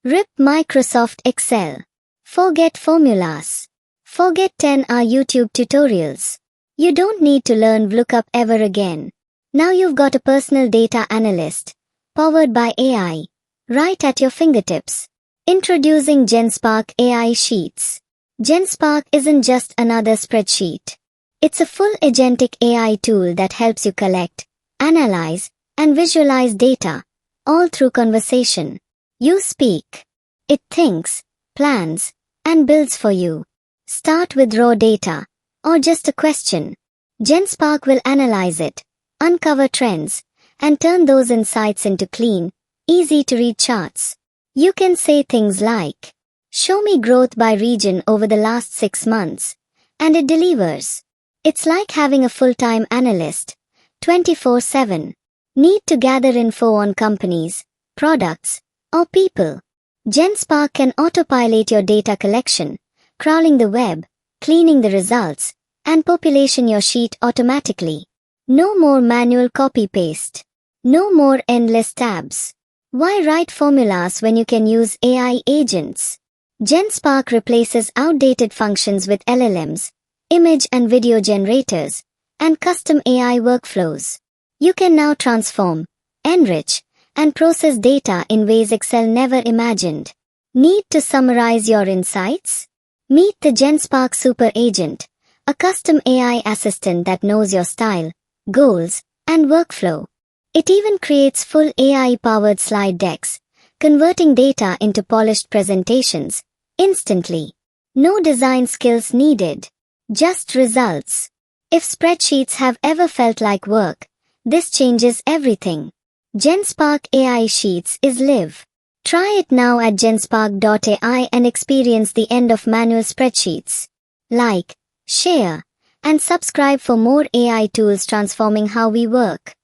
Rip Microsoft Excel. Forget formulas. Forget 10-hour YouTube tutorials. You don't need to learn VLOOKUP ever again. Now you've got a personal data analyst, powered by AI, right at your fingertips. Introducing Genspark AI Sheets. Genspark isn't just another spreadsheet. It's a full agentic AI tool that helps you collect, analyze, and visualize data, all through conversation. You speak. It thinks, plans, and builds for you. Start with raw data, or just a question. Genspark will analyze it, uncover trends, and turn those insights into clean, easy-to-read charts. You can say things like, "Show me growth by region over the last 6 months," and it delivers. It's like having a full-time analyst, 24/7. Need to gather info on companies, products, or people? Genspark can autopilot your data collection, crawling the web, cleaning the results, and population your sheet automatically. No more manual copy-paste. No more endless tabs. Why write formulas when you can use AI agents? Genspark replaces outdated functions with LLMs, image and video generators, and custom AI workflows. You can now transform, enrich, and process data in ways Excel never imagined. Need to summarize your insights? Meet the Genspark Super Agent, a custom AI assistant that knows your style, goals, and workflow. It even creates full AI-powered slide decks, converting data into polished presentations, instantly. No design skills needed. Just results. If spreadsheets have ever felt like work, this changes everything. Genspark AI Sheets is live. Try it now at genspark.ai and experience the end of manual spreadsheets. Like, share, and subscribe for more AI tools transforming how we work.